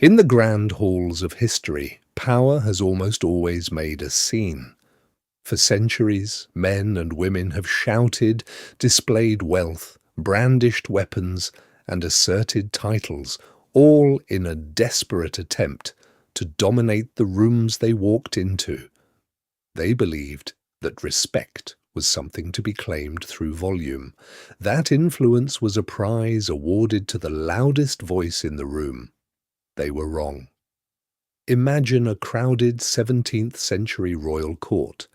In the grand halls of history, power has almost always made a scene. For centuries, men and women have shouted, displayed wealth, brandished weapons, and asserted titles, all in a desperate attempt to dominate the rooms they walked into. They believed that respect was something to be claimed through volume. That influence was a prize awarded to the loudest voice in the room. They were wrong. Imagine a crowded 17th century royal court.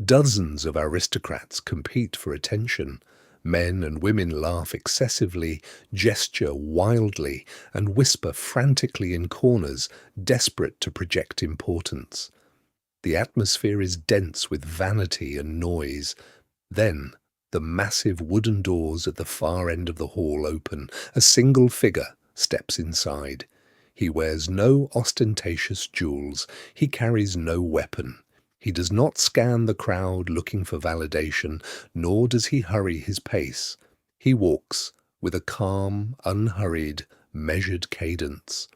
Dozens of aristocrats compete for attention. Men and women laugh excessively, gesture wildly, and whisper frantically in corners, desperate to project importance. The atmosphere is dense with vanity and noise. Then, the massive wooden doors at the far end of the hall open. A single figure steps inside. He wears no ostentatious jewels. He carries no weapon. He does not scan the crowd looking for validation, nor does he hurry his pace. He walks with a calm, unhurried, measured cadence.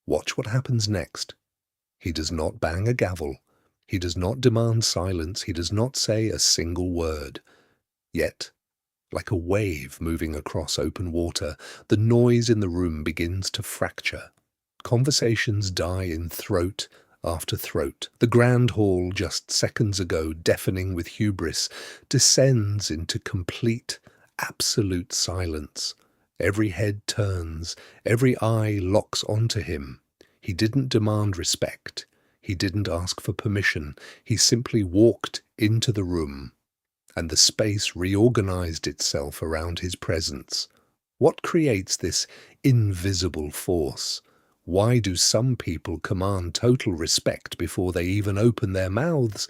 Watch what happens next. He does not bang a gavel. He does not demand silence. He does not say a single word. Yet, like a wave moving across open water, the noise in the room begins to fracture. Conversations die in throat after throat. The grand hall, just seconds ago deafening with hubris, descends into complete, absolute silence. Every head turns, every eye locks onto him. He didn't demand respect. He didn't ask for permission. He simply walked into the room, and the space reorganized itself around his presence. What creates this invisible force? Why do some people command total respect before they even open their mouths,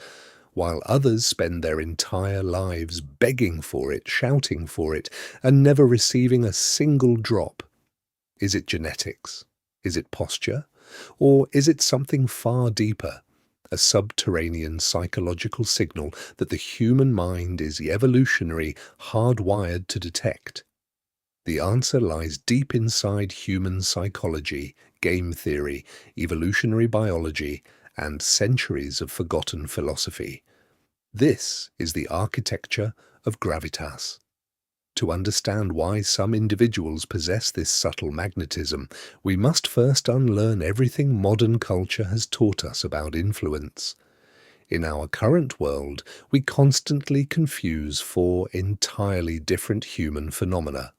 while others spend their entire lives begging for it, shouting for it, and never receiving a single drop? Is it genetics? Is it posture? Or is it something far deeper, a subterranean psychological signal that the human mind is evolutionary, hardwired to detect? The answer lies deep inside human psychology, game theory, evolutionary biology, and centuries of forgotten philosophy. This is the architecture of gravitas. To understand why some individuals possess this subtle magnetism, we must first unlearn everything modern culture has taught us about influence. In our current world, we constantly confuse four entirely different human phenomena: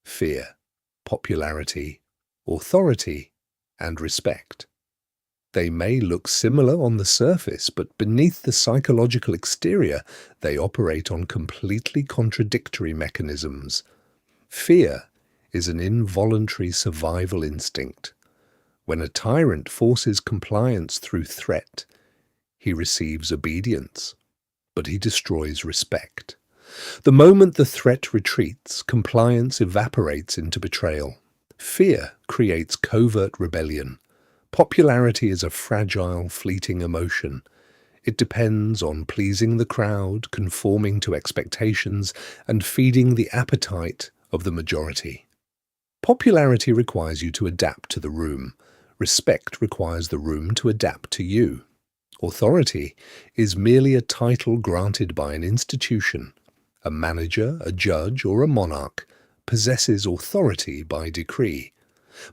fear, popularity, authority, and respect. They may look similar on the surface, but beneath the psychological exterior, they operate on completely contradictory mechanisms. Fear is an involuntary survival instinct. When a tyrant forces compliance through threat, he receives obedience, but he destroys respect. The moment the threat retreats, compliance evaporates into betrayal. Fear creates covert rebellion. Popularity is a fragile, fleeting emotion. It depends on pleasing the crowd, conforming to expectations, and feeding the appetite of the majority. Popularity requires you to adapt to the room. Respect requires the room to adapt to you. Authority is merely a title granted by an institution. A manager, a judge, or a monarch possesses authority by decree.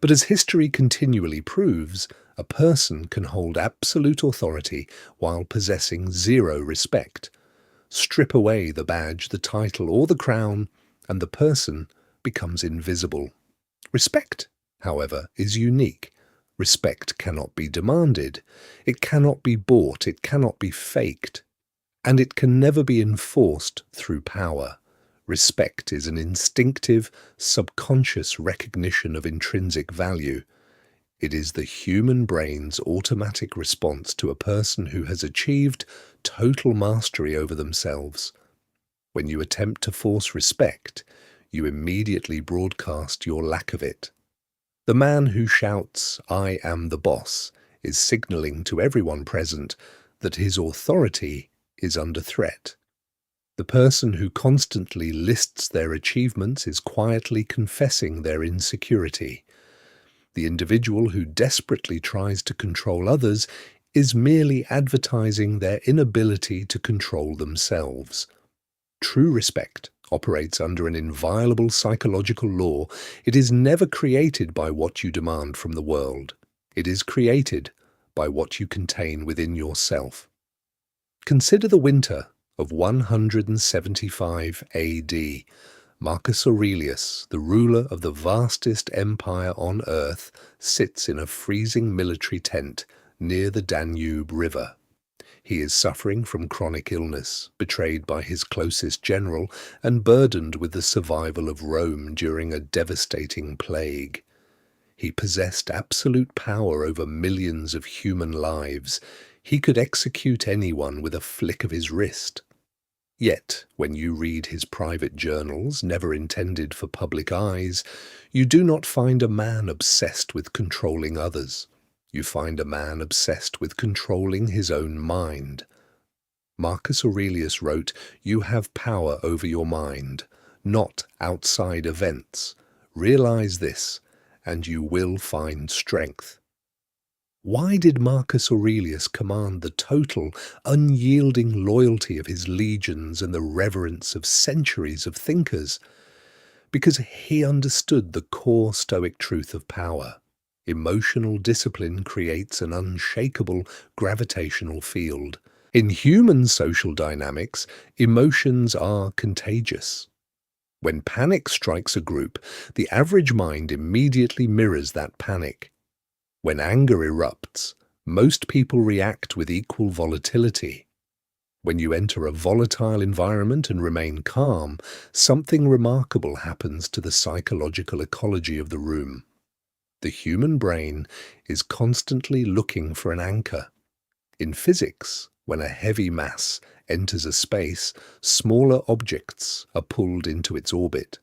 But as history continually proves, a person can hold absolute authority while possessing zero respect. Strip away the badge, the title, or the crown, and the person becomes invisible. Respect, however, is unique. Respect cannot be demanded. It cannot be bought. It cannot be faked. And it can never be enforced through power. Respect is an instinctive, subconscious recognition of intrinsic value. It is the human brain's automatic response to a person who has achieved total mastery over themselves. When you attempt to force respect, you immediately broadcast your lack of it. The man who shouts, "I am the boss," is signaling to everyone present that his authority is under threat. The person who constantly lists their achievements is quietly confessing their insecurity. The individual who desperately tries to control others is merely advertising their inability to control themselves. True respect operates under an inviolable psychological law. It is never created by what you demand from the world. It is created by what you contain within yourself. Consider the winter of 175 AD. Marcus Aurelius, the ruler of the vastest empire on earth, sits in a freezing military tent near the Danube River. He is suffering from chronic illness, betrayed by his closest general, and burdened with the survival of Rome during a devastating plague. He possessed absolute power over millions of human lives. He could execute anyone with a flick of his wrist. Yet, when you read his private journals, never intended for public eyes, you do not find a man obsessed with controlling others. You find a man obsessed with controlling his own mind. Marcus Aurelius wrote, "You have power over your mind, not outside events. Realize this, and you will find strength." Why did Marcus Aurelius command the total, unyielding loyalty of his legions and the reverence of centuries of thinkers? Because he understood the core Stoic truth of power. Emotional discipline creates an unshakable gravitational field. In human social dynamics, emotions are contagious. When panic strikes a group, the average mind immediately mirrors that panic. When anger erupts, most people react with equal volatility. When you enter a volatile environment and remain calm, something remarkable happens to the psychological ecology of the room. The human brain is constantly looking for an anchor. In physics, when a heavy mass enters a space, smaller objects are pulled into its orbit.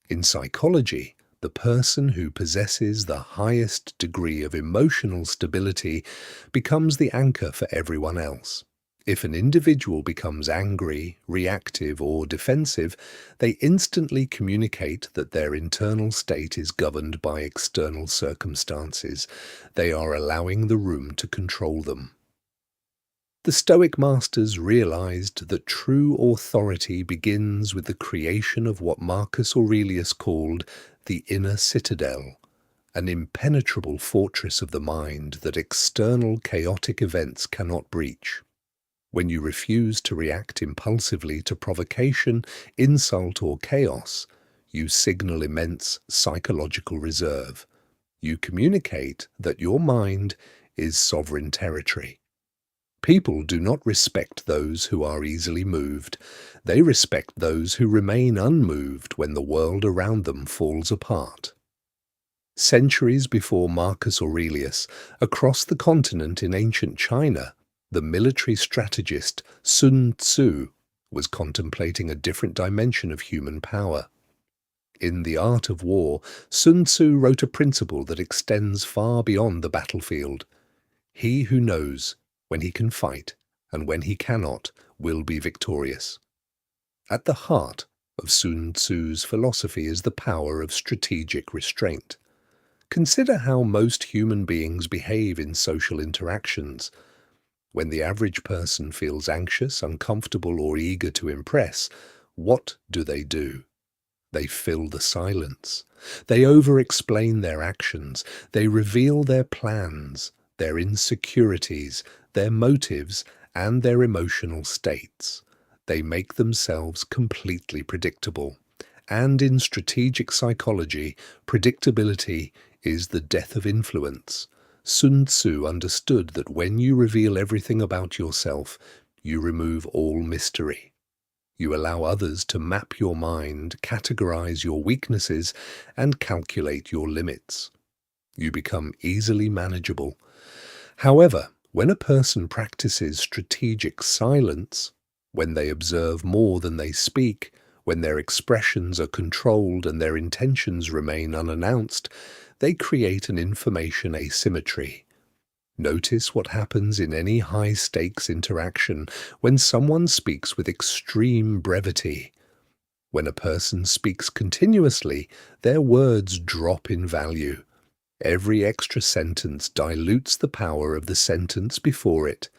In psychology, the person who possesses the highest degree of emotional stability becomes the anchor for everyone else. If an individual becomes angry, reactive, or defensive, they instantly communicate that their internal state is governed by external circumstances. They are allowing the room to control them. The Stoic masters realized that true authority begins with the creation of what Marcus Aurelius called the inner citadel, an impenetrable fortress of the mind that external chaotic events cannot breach. When you refuse to react impulsively to provocation, insult, or chaos, you signal immense psychological reserve. You communicate that your mind is sovereign territory. People do not respect those who are easily moved. They respect those who remain unmoved when the world around them falls apart. Centuries before Marcus Aurelius, across the continent in ancient China, the military strategist Sun Tzu was contemplating a different dimension of human power. In The Art of War, Sun Tzu wrote a principle that extends far beyond the battlefield. He who knows when he can fight and when he cannot will be victorious. At the heart of Sun Tzu's philosophy is the power of strategic restraint. Consider how most human beings behave in social interactions. When the average person feels anxious, uncomfortable, or eager to impress, what do? They fill the silence. They over-explain their actions. They reveal their plans, their insecurities, their motives, and their emotional states. They make themselves completely predictable. And in strategic psychology, predictability is the death of influence. Sun Tzu understood that when you reveal everything about yourself, you remove all mystery. You allow others to map your mind, categorize your weaknesses, and calculate your limits. You become easily manageable. However, when a person practices strategic silence, when they observe more than they speak, when their expressions are controlled and their intentions remain unannounced, they create an information asymmetry. Notice what happens in any high-stakes interaction when someone speaks with extreme brevity. When a person speaks continuously, their words drop in value. Every extra sentence dilutes the power of the sentence before it.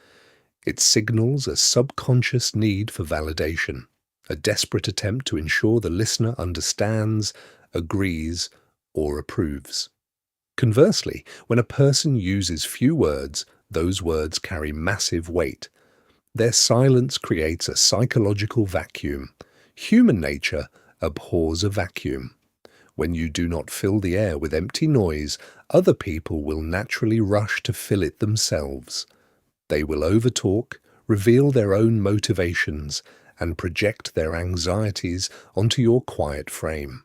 It signals a subconscious need for validation, a desperate attempt to ensure the listener understands, agrees, or approves. Conversely, when a person uses few words, those words carry massive weight. Their silence creates a psychological vacuum. Human nature abhors a vacuum. When you do not fill the air with empty noise, other people will naturally rush to fill it themselves. They will overtalk, reveal their own motivations, and project their anxieties onto your quiet frame.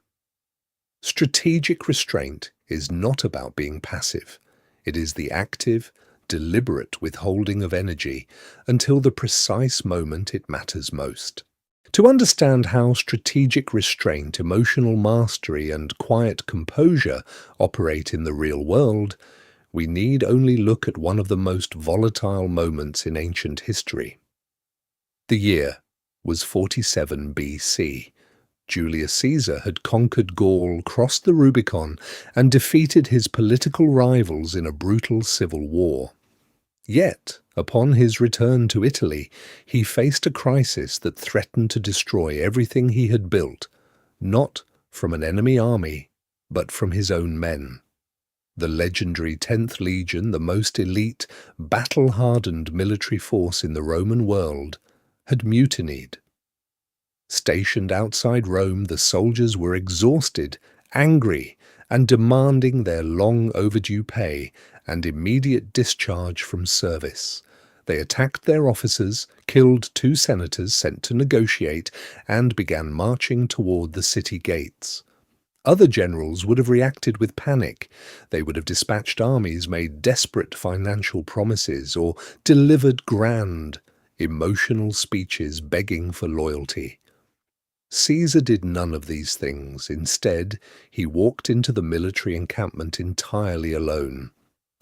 Strategic restraint is not about being passive. It is the active, deliberate withholding of energy until the precise moment it matters most. To understand how strategic restraint, emotional mastery, and quiet composure operate in the real world, we need only look at one of the most volatile moments in ancient history. The year was 47 BC. Julius Caesar had conquered Gaul, crossed the Rubicon, and defeated his political rivals in a brutal civil war. Yet, upon his return to Italy, he faced a crisis that threatened to destroy everything he had built, not from an enemy army, but from his own men. The legendary 10th Legion, the most elite, battle-hardened military force in the Roman world, had mutinied. Stationed outside Rome, the soldiers were exhausted, angry, and demanding their long-overdue pay and immediate discharge from service. They attacked their officers, killed 2 senators sent to negotiate, and began marching toward the city gates. Other generals would have reacted with panic. They would have dispatched armies, made desperate financial promises, or delivered grand, emotional speeches begging for loyalty. Caesar did none of these things. Instead, he walked into the military encampment entirely alone,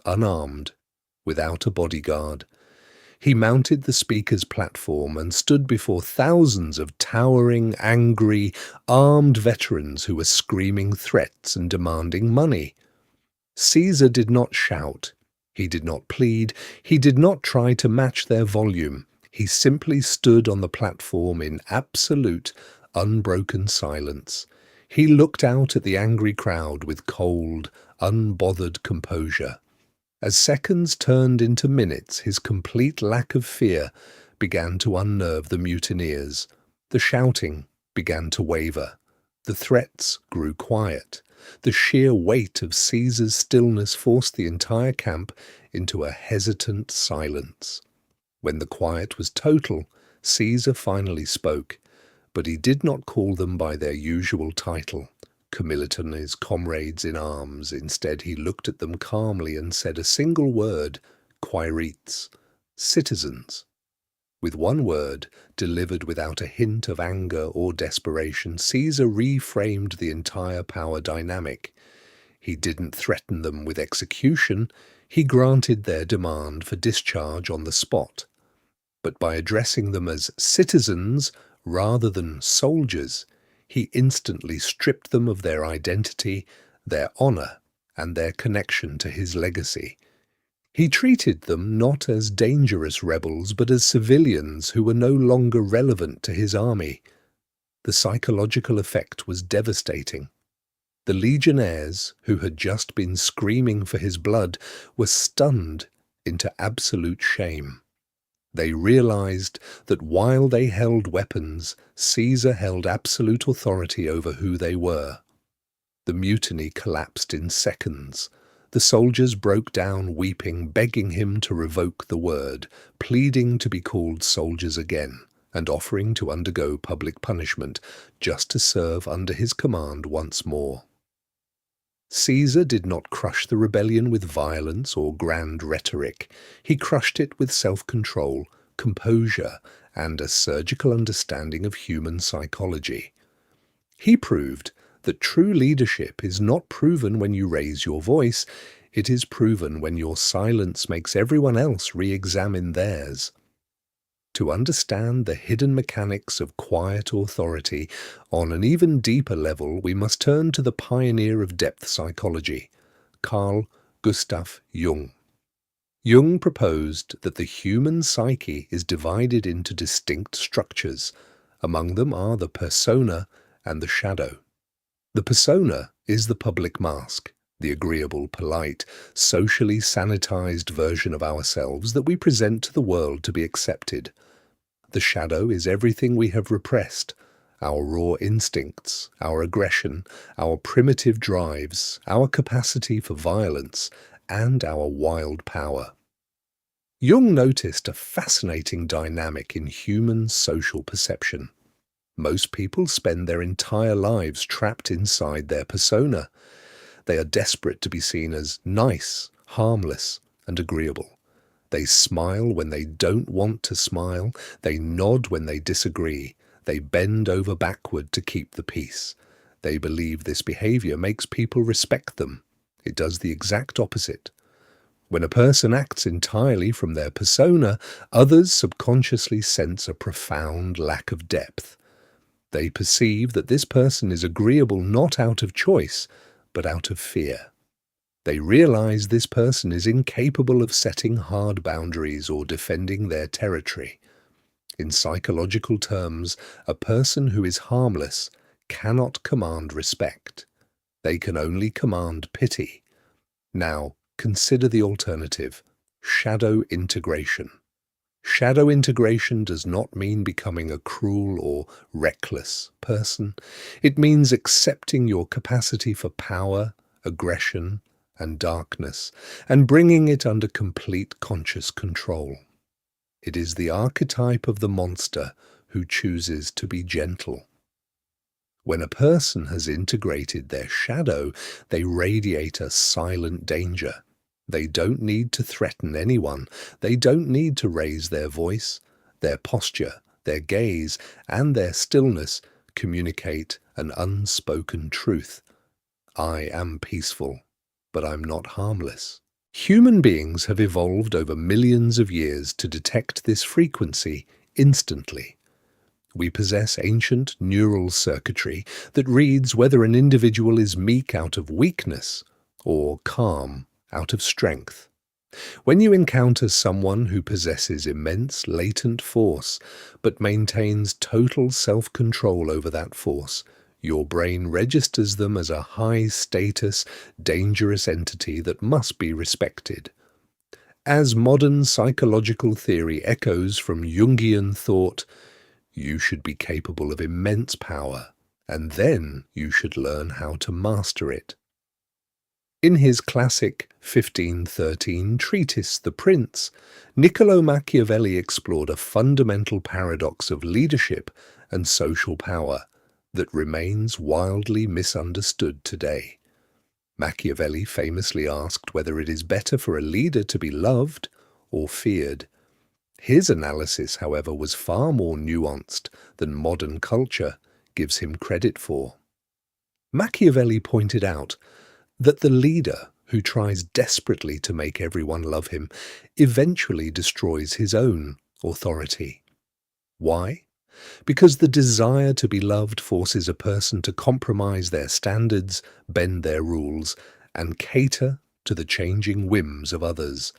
unarmed, without a bodyguard. He mounted the speaker's platform and stood before thousands of towering, angry, armed veterans who were screaming threats and demanding money. Caesar did not shout. He did not plead. He did not try to match their volume. He simply stood on the platform in absolute, unbroken silence. He looked out at the angry crowd with cold, unbothered composure. As seconds turned into minutes, his complete lack of fear began to unnerve the mutineers. The shouting began to waver. The threats grew quiet. The sheer weight of Caesar's stillness forced the entire camp into a hesitant silence. When the quiet was total, Caesar finally spoke, but he did not call them by their usual title, Camilliton, his comrades in arms. Instead, he looked at them calmly and said a single word, quaerites, citizens. With one word, delivered without a hint of anger or desperation, Caesar reframed the entire power dynamic. He didn't threaten them with execution, he granted their demand for discharge on the spot. But by addressing them as citizens rather than soldiers, he instantly stripped them of their identity, their honor, and their connection to his legacy. He treated them not as dangerous rebels, but as civilians who were no longer relevant to his army. The psychological effect was devastating. The legionnaires, who had just been screaming for his blood, were stunned into absolute shame. They realized that while they held weapons, Caesar held absolute authority over who they were. The mutiny collapsed in seconds. The soldiers broke down weeping, begging him to revoke the word, pleading to be called soldiers again, and offering to undergo public punishment just to serve under his command once more. Caesar did not crush the rebellion with violence or grand rhetoric. He crushed it with self-control, composure, and a surgical understanding of human psychology. He proved that true leadership is not proven when you raise your voice, it is proven when your silence makes everyone else re-examine theirs. To understand the hidden mechanics of quiet authority on an even deeper level, we must turn to the pioneer of depth psychology, Carl Gustav Jung. Jung proposed that the human psyche is divided into distinct structures. Among them are the persona and the shadow. The persona is the public mask, the agreeable, polite, socially sanitized version of ourselves that we present to the world to be accepted. The shadow is everything we have repressed, our raw instincts, our aggression, our primitive drives, our capacity for violence, and our wild power. Jung noticed a fascinating dynamic in human social perception. Most people spend their entire lives trapped inside their persona. They are desperate to be seen as nice, harmless, and agreeable. They smile when they don't want to smile. They nod when they disagree. They bend over backward to keep the peace. They believe this behavior makes people respect them. It does the exact opposite. When a person acts entirely from their persona, others subconsciously sense a profound lack of depth. They perceive that this person is agreeable not out of choice, but out of fear. They realize this person is incapable of setting hard boundaries or defending their territory. In psychological terms, a person who is harmless cannot command respect. They can only command pity. Now, consider the alternative: shadow integration. Shadow integration does not mean becoming a cruel or reckless person. It means accepting your capacity for power, aggression, and darkness, and bringing it under complete conscious control. It is the archetype of the monster who chooses to be gentle. When a person has integrated their shadow, they radiate a silent danger. They don't need to threaten anyone. They don't need to raise their voice. Their posture, their gaze, and their stillness communicate an unspoken truth. I am peaceful, but I'm not harmless. Human beings have evolved over millions of years to detect this frequency instantly. We possess ancient neural circuitry that reads whether an individual is meek out of weakness or calm out of strength. When you encounter someone who possesses immense latent force but maintains total self-control over that force, your brain registers them as a high-status, dangerous entity that must be respected. As modern psychological theory echoes from Jungian thought, you should be capable of immense power, and then you should learn how to master it. In his classic 1513 treatise, The Prince, Niccolò Machiavelli explored a fundamental paradox of leadership and social power that remains wildly misunderstood today. Machiavelli famously asked whether it is better for a leader to be loved or feared. His analysis, however, was far more nuanced than modern culture gives him credit for. Machiavelli pointed out that the leader who tries desperately to make everyone love him eventually destroys his own authority. Why? Because the desire to be loved forces a person to compromise their standards, bend their rules, and cater to the changing whims of others.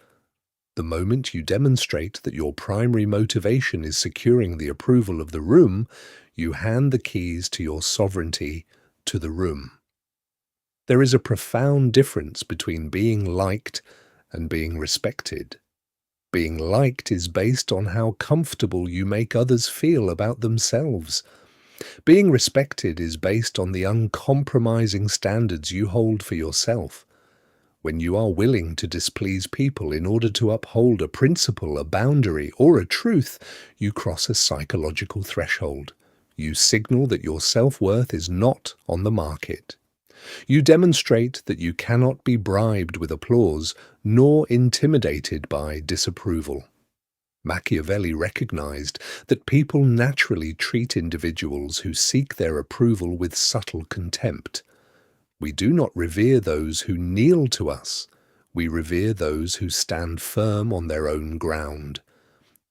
The moment you demonstrate that your primary motivation is securing the approval of the room, you hand the keys to your sovereignty to the room. There is a profound difference between being liked and being respected. Being liked is based on how comfortable you make others feel about themselves. Being respected is based on the uncompromising standards you hold for yourself. When you are willing to displease people in order to uphold a principle, a boundary, or a truth, you cross a psychological threshold. You signal that your self-worth is not on the market. You demonstrate that you cannot be bribed with applause, nor intimidated by disapproval. Machiavelli recognized that people naturally treat individuals who seek their approval with subtle contempt. We do not revere those who kneel to us. We revere those who stand firm on their own ground.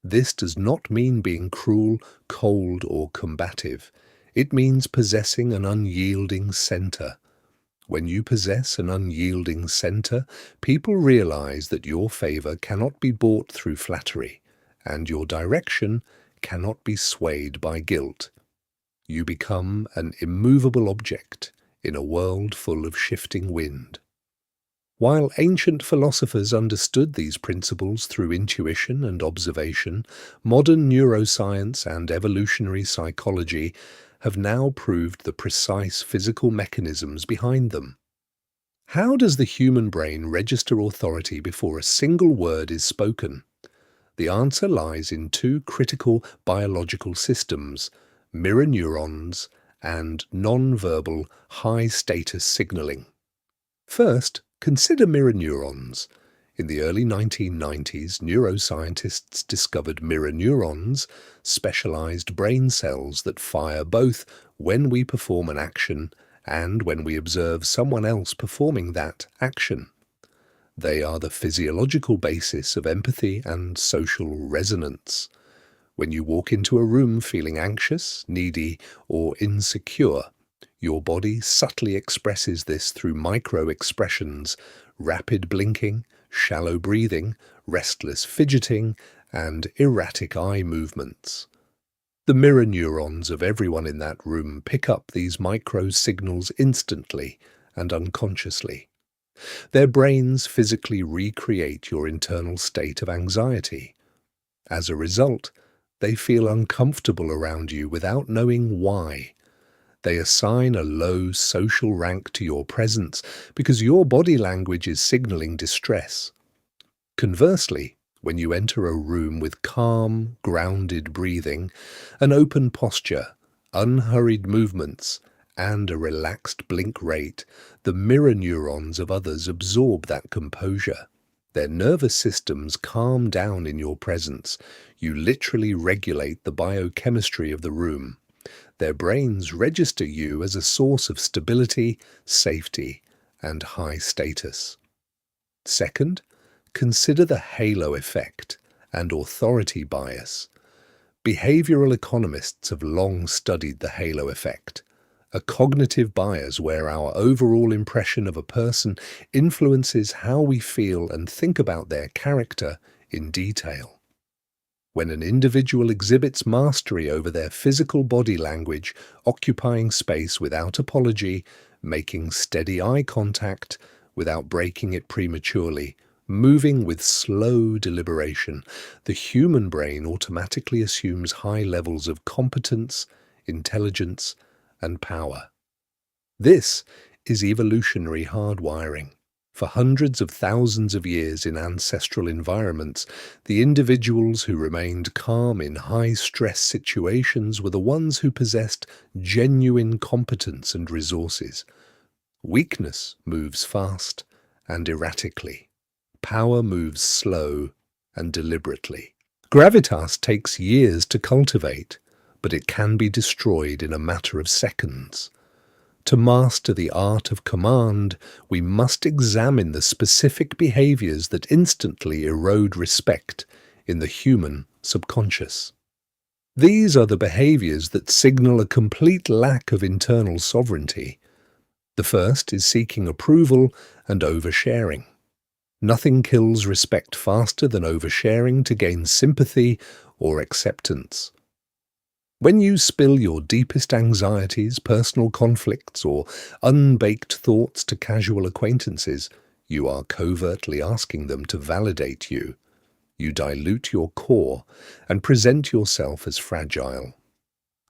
This does not mean being cruel, cold, or combative. It means possessing an unyielding center. When you possess an unyielding center, people realize that your favor cannot be bought through flattery, and your direction cannot be swayed by guilt. You become an immovable object in a world full of shifting wind. While ancient philosophers understood these principles through intuition and observation, modern neuroscience and evolutionary psychology have now proved the precise physical mechanisms behind them. How does the human brain register authority before a single word is spoken? The answer lies in two critical biological systems: mirror neurons and non-verbal high-status signaling. First, consider mirror neurons. In the early 1990s, neuroscientists discovered mirror neurons, specialized brain cells that fire both when we perform an action and when we observe someone else performing that action. They are the physiological basis of empathy and social resonance. When you walk into a room feeling anxious, needy, or insecure, your body subtly expresses this through micro-expressions: rapid blinking, shallow breathing, restless fidgeting, and erratic eye movements. The mirror neurons of everyone in that room pick up these micro-signals instantly and unconsciously. Their brains physically recreate your internal state of anxiety. As a result, they feel uncomfortable around you without knowing why. They assign a low social rank to your presence because your body language is signaling distress. Conversely, when you enter a room with calm, grounded breathing, an open posture, unhurried movements, and a relaxed blink rate, the mirror neurons of others absorb that composure. Their nervous systems calm down in your presence. You literally regulate the biochemistry of the room. Their brains register you as a source of stability, safety, and high status. Second, consider the halo effect and authority bias. Behavioral economists have long studied the halo effect, a cognitive bias where our overall impression of a person influences how we feel and think about their character in detail. When an individual exhibits mastery over their physical body language, occupying space without apology, making steady eye contact without breaking it prematurely, moving with slow deliberation, the human brain automatically assumes high levels of competence, intelligence, and power. This is evolutionary hardwiring. For hundreds of thousands of years in ancestral environments, the individuals who remained calm in high-stress situations were the ones who possessed genuine competence and resources. Weakness moves fast and erratically. Power moves slow and deliberately. Gravitas takes years to cultivate, but it can be destroyed in a matter of seconds. To master the art of command, we must examine the specific behaviors that instantly erode respect in the human subconscious. These are the behaviors that signal a complete lack of internal sovereignty. The first is seeking approval and oversharing. Nothing kills respect faster than oversharing to gain sympathy or acceptance. When you spill your deepest anxieties, personal conflicts, or unbaked thoughts to casual acquaintances, you are covertly asking them to validate you. You dilute your core and present yourself as fragile.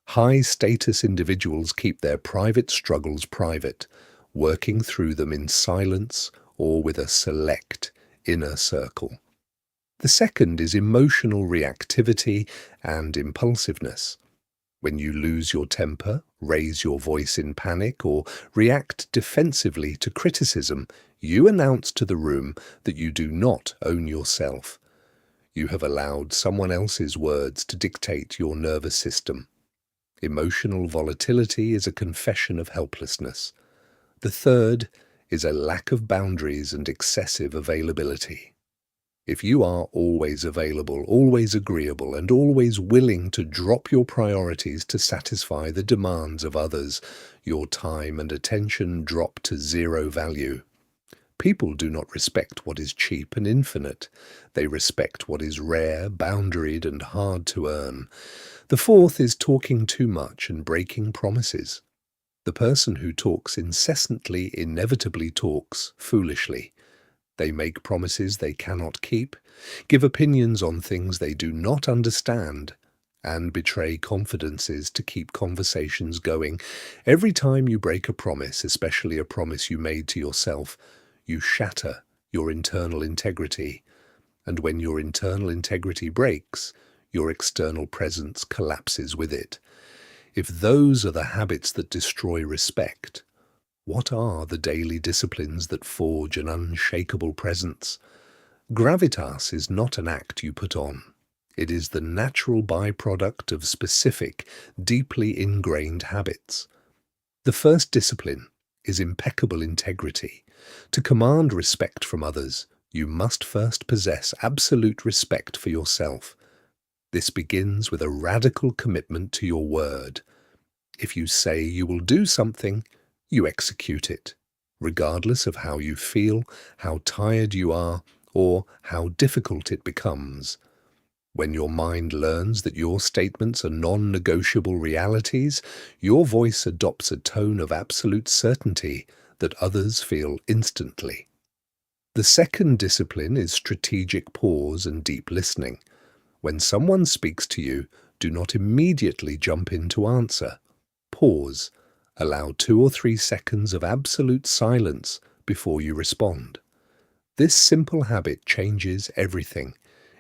High-status individuals keep their private struggles private, working through them in silence or with a select inner circle. The second is emotional reactivity and impulsiveness. When you lose your temper, raise your voice in panic, or react defensively to criticism, you announce to the room that you do not own yourself. You have allowed someone else's words to dictate your nervous system. Emotional volatility is a confession of helplessness. The third is a lack of boundaries and excessive availability. If you are always available, always agreeable, and always willing to drop your priorities to satisfy the demands of others, your time and attention drop to zero value. People do not respect what is cheap and infinite. They respect what is rare, boundaried, and hard to earn. The fourth is talking too much and breaking promises. The person who talks incessantly inevitably talks foolishly. They make promises they cannot keep, give opinions on things they do not understand, and betray confidences to keep conversations going. Every time you break a promise, especially a promise you made to yourself, you shatter your internal integrity. And when your internal integrity breaks, your external presence collapses with it. If those are the habits that destroy respect, what are the daily disciplines that forge an unshakable presence? Gravitas is not an act you put on. It is the natural byproduct of specific, deeply ingrained habits. The first discipline is impeccable integrity. To command respect from others, you must first possess absolute respect for yourself. This begins with a radical commitment to your word. If you say you will do something, you execute it, regardless of how you feel, how tired you are, or how difficult it becomes. When your mind learns that your statements are non-negotiable realities, your voice adopts a tone of absolute certainty that others feel instantly. The second discipline is strategic pause and deep listening. When someone speaks to you, do not immediately jump in to answer. Pause. Allow 2 or 3 seconds of absolute silence before you respond. This simple habit changes everything.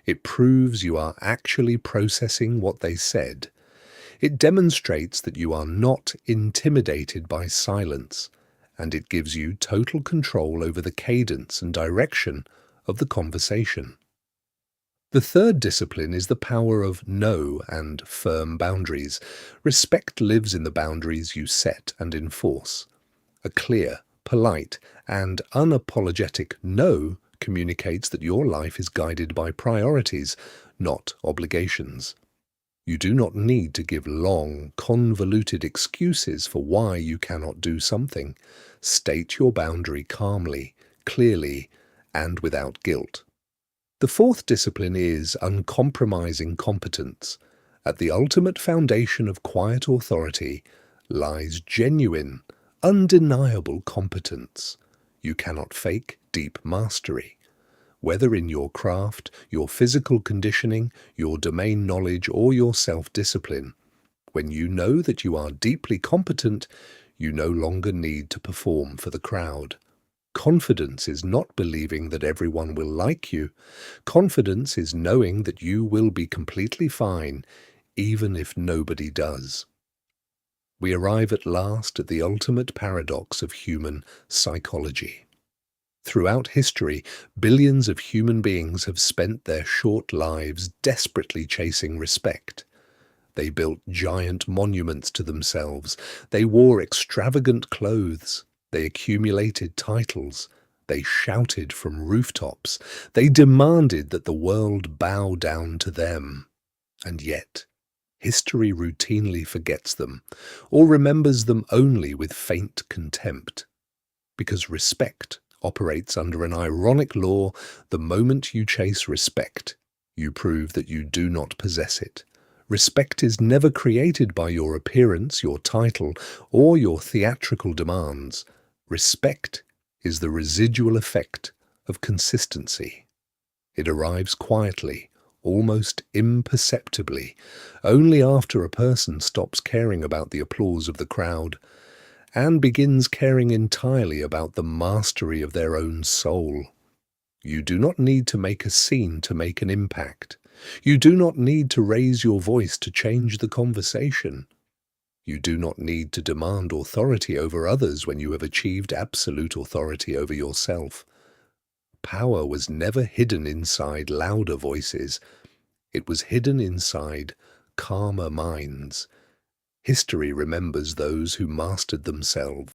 It proves you are actually processing what they said. It demonstrates that you are not intimidated by silence, and it gives you total control over the cadence and direction of the conversation. The third discipline is the power of no and firm boundaries. Respect lives in the boundaries you set and enforce. A clear, polite, and unapologetic no communicates that your life is guided by priorities, not obligations. You do not need to give long, convoluted excuses for why you cannot do something. State your boundary calmly, clearly, and without guilt. The fourth discipline is uncompromising competence. At the ultimate foundation of quiet authority lies genuine, undeniable competence. You cannot fake deep mastery. Whether in your craft, your physical conditioning, your domain knowledge, or your self-discipline, when you know that you are deeply competent, you no longer need to perform for the crowd. Confidence is not believing that everyone will like you. Confidence is knowing that you will be completely fine, even if nobody does. We arrive at last at the ultimate paradox of human psychology. Throughout history, billions of human beings have spent their short lives desperately chasing respect. They built giant monuments to themselves. They wore extravagant clothes. They accumulated titles. They shouted from rooftops. They demanded that the world bow down to them. And yet, history routinely forgets them, or remembers them only with faint contempt. Because respect operates under an ironic law, the moment you chase respect, you prove that you do not possess it. Respect is never created by your appearance, your title, or your theatrical demands. Respect is the residual effect of consistency. It arrives quietly, almost imperceptibly, only after a person stops caring about the applause of the crowd and begins caring entirely about the mastery of their own soul. You do not need to make a scene to make an impact. You do not need to raise your voice to change the conversation. You do not need to demand authority over others when you have achieved absolute authority over yourself. Power was never hidden inside louder voices. It was hidden inside calmer minds. History remembers those who mastered themselves.